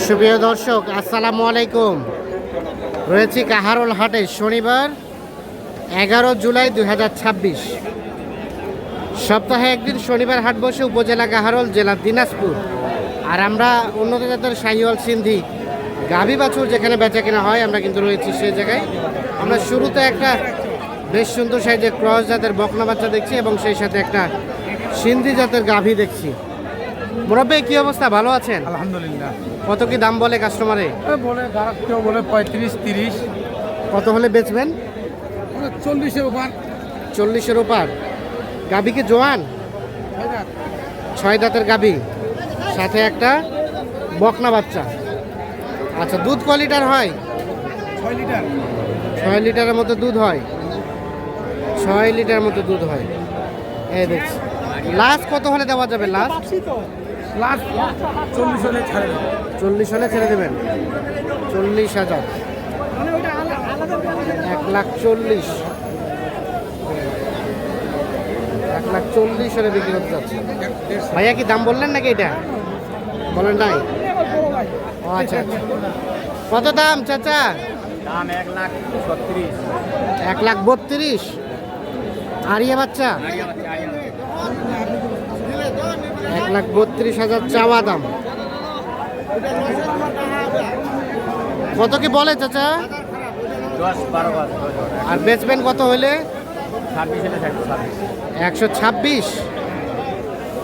সুপ্রিয় দর্শক, আসসালামু আলাইকুম। রয়েছি কাহারোল হাটে, শনিবার 11 জুলাই 2026। সপ্তাহে একদিন শনিবার হাট বসে উপজেলা কাহারোল, জেলা দিনাজপুর। আর আমরা উন্নত জাতের শাহিওয়াল সিন্ধি গাভী বাছুর যেখানে বেচা কেনা হয়, আমরা কিন্তু রয়েছি সেই জায়গায়। আমরা শুরুতে একটা বেশ সুন্দর সাইজের ক্রস জাতের বকনা বাচ্চা দেখছি এবং সেই সাথে একটা সিন্ধি জাতের গাভী দেখছি। মুরব্বী, কি অবস্থা? ভালো আছেন? আলহামদুলিল্লাহ। কত কি দাম বলে কাস্টমারে? বলে কেউ বলে 35-30। কত হলে বেচবেন? 40-এর উপর। 40-এর উপর। গাভী কি জোয়ান? 6 দাঁতের গাভী, সাথে একটা বকনা বাচ্চা। আচ্ছা, দুধ ক লিটার হয়? 6 লিটার। 6 লিটারের মতো দুধ হয়। 6 লিটার মতো দুধ হয়। এই দেখছি। লাস্ট কত হলে দেওয়া যাবে? লাস্ট 40 হলে ছাড়ে দেবো। 40 হলে ছেড়ে দেবেন। 40,000। 1,40,000। 1,40,000 হলে বিক্রি করতে যাচ্ছে। ভাইয়া কি দাম বললেন নাকি? এটা বলেন নাই? ও আচ্ছা আচ্ছা। কত দাম চাচা? দাম 1,36,000। 1,32,000। আরিয়া বাচ্চা 1,32,000 চাওয়া দাম। কত কি বলে চাচা? 10-12। আর বেচবেন কত হইলে? 26 হলে 126।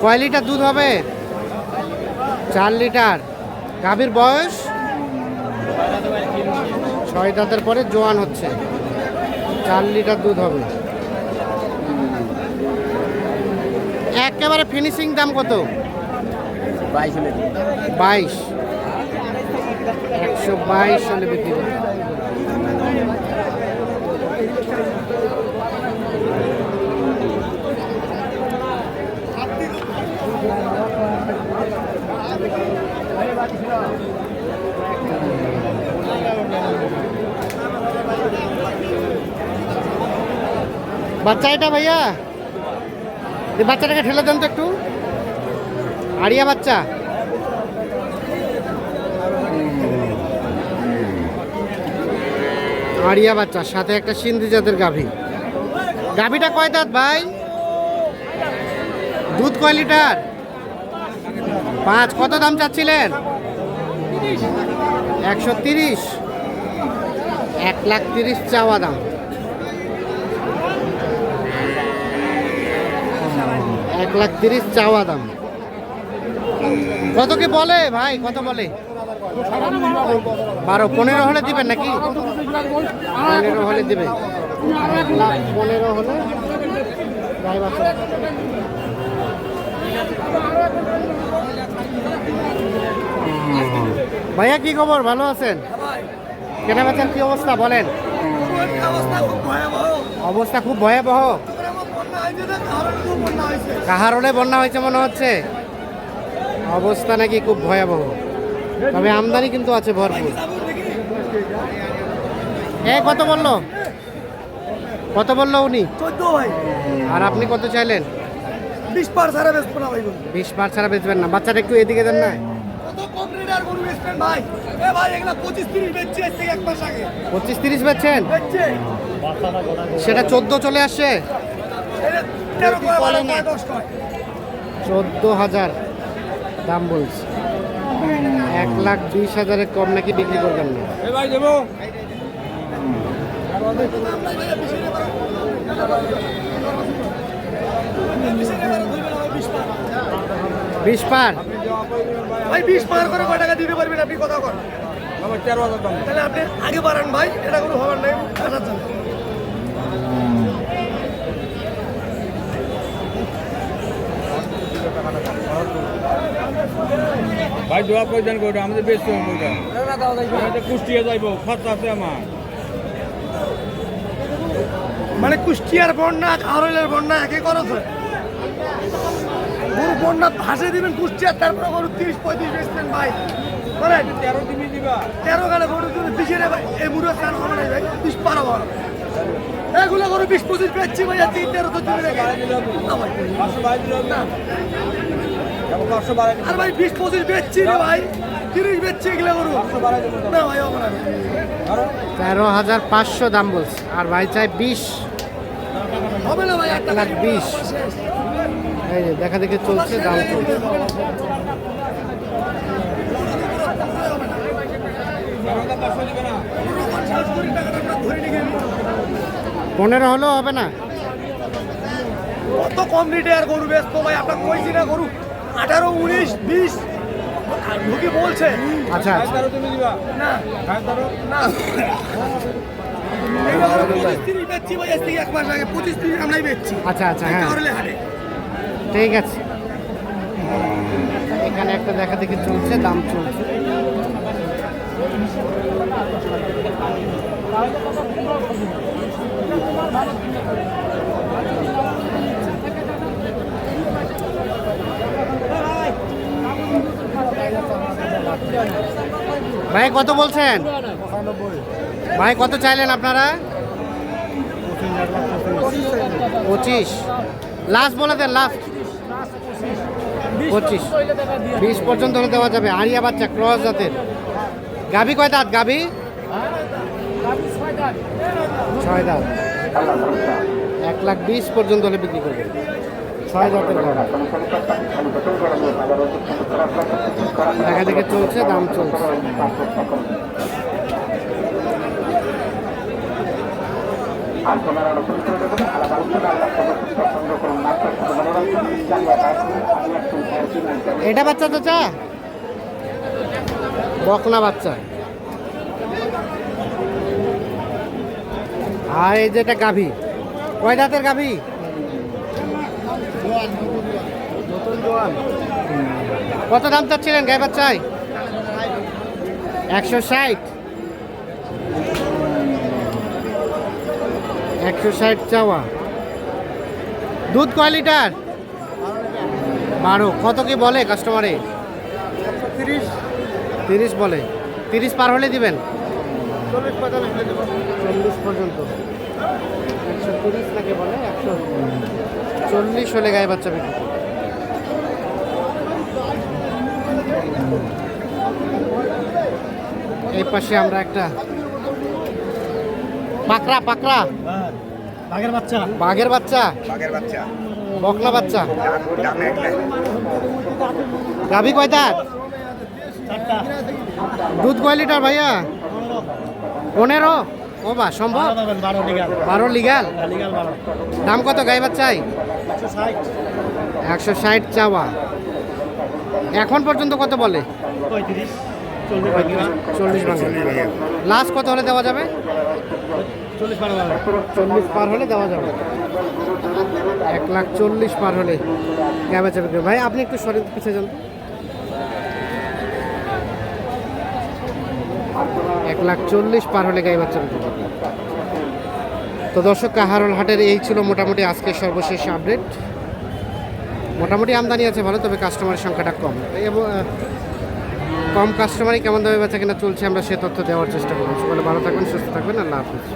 কয় লিটার দুধ হবে? 4 লিটার। গাভীর বয়স 6 দাঁতের পরে জোয়ান হচ্ছে। 4 লিটার দুধ হবে। একেবারে ফিনিশিং দাম কত? 22 হলে 22। 122 হলে বিক্রি করবে। বাচ্চা এটা ভাইয়া, এই বাচ্চাটাকে ঠেলে দেন তো একটু। আরিয়া বাচ্চা। আরিয়া বাচ্চা, সাথে একটা সিন্ধি জাতের গাভী। গাভীটা কয় দাঁত ভাই? দুধ কয় লিটার? 5। কত দাম চাচ্ছিলেন? 130। 1,30,000 চাওয়া দাম। 1,30,000 চাওয়া দাম। কত কি বলে ভাই? কত বলে? 12-15 হলে দিবেন নাকি? 15 হলে দিবেন। 1,15,000 হলে গাই বাচ্চা। ভাইয়া কি খবর? ভালো আছেন? কেনা বেচার কি অবস্থা বলেন? অবস্থা খুব ভয়াবহ। কাহারোলে বন্যা হয়েছে মনে হচ্ছে। অবস্থা নাকি খুব ভয়াবহ, তবে আমদানি কিন্তু আছে ভরপুর। কত বললো? কত বললো উনি? 14 ভাই। আর আপনি কত চাইলেন? 20 পার ছাড়া বেচবো না ভাই। 20 পার ছাড়া বেচবেন না? বাচ্চাটা একটু এদিকে দেন না। কত কম্পিউটার গরু বেচবেন ভাই? ভাই এগুলা 25-30 বেচছে আজ থেকে 1 মাস আগে। 25-30 বেচছেন? বেচছে। সেটা 14 চলে আসছে। এটা 13 করে 10 কয়। 14,000 দাম বলছে। 1,20,000 কম নাকি বিক্রি করবেন না? ভাই দেবো। 20 পার। ভাই 20 পার করে কয় টাকা দিতে পারবেন আপনি? কথা কর। 13,000 দাম। তাহলে আপনি আগে বাড়ান ভাই, এটা কোনো খবর নাই। আসার জন্য ভাই দোয়া করে দেন করে আমাদের বেশ কুষ্টিয়া যাইব, খরচ আছে আমার। মানে কুষ্টিয়ার বন্যা কাহারোলের বন্যা একে খরচ হয়। গরু বন্যা ভাসে দিবেন কুষ্টিয়ার, তারপরে গরু 30-35 বেচবেন ভাই। বলেন 13 দিবি দিবা। 13 গালে গরু যদি 20 ভাই, এই মুড়ে চান হবে না ভাই। 20 পার হবে। এগুলো গরু 20-25 বেচছি ভাই, 13 তো দিবে না ভাই। 500 ভাই দিল না। আর ভাই 20-25 বেচছি রে ভাই। 30 বেচছে এগুলা গরু না ভাই হবে না 13,500 দাম বলছে আর ভাই চাই 20। হবে না ভাই 1,20,000 এই যে দেখা দেখে চলছে, দাম চলছে। ধরে নিয়ে গেলি 15 হলেও হবে না? কত কম রেটে আর গরু বেচবো ভাই আপনার কইছি না গরু 18 19 20 ঢুকে বলছে আচ্ছা আচ্ছা, তুমি দিবা না না এগুলো গরু 25 বেচছি ভাই আজ থেকে এক মাস আগে 25 আমরাই বেচছি আচ্ছা আচ্ছা, হ্যাঁ কারলে হাটে ঠিক আছে। এখানে একটা দেখা দেখে চলছে, দাম চলছে। ভাই কত বলছেন? ভাই কত চাইলেন আপনারা? 25 লাস্ট বলে দেন, লাস্ট 25 20 পর্যন্ত হলে দেওয়া যাবে। আরিয়া বাচ্চা, ক্রস জাতের গাভী। কয় দাঁত গাভী? 6 দাঁত। 1,20,000 পর্যন্ত হলে বিক্রি করবে। 6 দাঁতের গাভী, দেখা দেখে চলছে, দাম চলছে। এটা বাচ্চা চাচা, বকনা বাচ্চা। আর এই যেটা গাভী, কয় দাঁতের গাভী? কত দাম চাচ্ছিলেন গাই বাচ্চায়? 160। 160 চাওয়া। দুধ কয় লিটার? 12। কত কি বলে কাস্টমারে? 30 বলে। 30 পার হলে দিবেন? 40 পর্যন্ত। 130 নাকি বলে? 140 হলে গায়ে বাচ্চা বিক্রি করবে। এই পাশে আমরা একটা পাকড়া বাঘের বাচ্চা বাঘের বাচ্চা, বকনা বাচ্চা। গাভী কয় দাঁত? দুধ কয় লিটার ভাইয়া? 15। ও বা সম্ভব? 12 লিগাল। দাম কত গাই বাচ্চাই? 160 চাওয়া। এখন পর্যন্ত কত বলে? 40 ভাঙা। লাস্ট কত হলে দেওয়া যাবে? 40 পার হলে দেওয়া যাবে। 1,40,000 পার হলে গাই বাচ্চা বিক্রি। ভাই আপনি একটু শরীর পিছিয়ে যান। 1,40,000 পার হলে গাই বাচ্চা বিক্রি করবে। তো দর্শক, কাহারোল হাটের এই ছিল মোটামুটি আজকে সর্বশেষ আপডেট। মোটামুটি আমদানি আছে ভালো, তবে কাস্টমারের সংখ্যাটা কম, এবং কম কাস্টমারই কেমন দামে বেচা কেনা চলছে আমরা সে তথ্য দেওয়ার চেষ্টা করবো। সকলে ভালো থাকবেন, সুস্থ থাকবেন, আল্লাহ হাফিজ।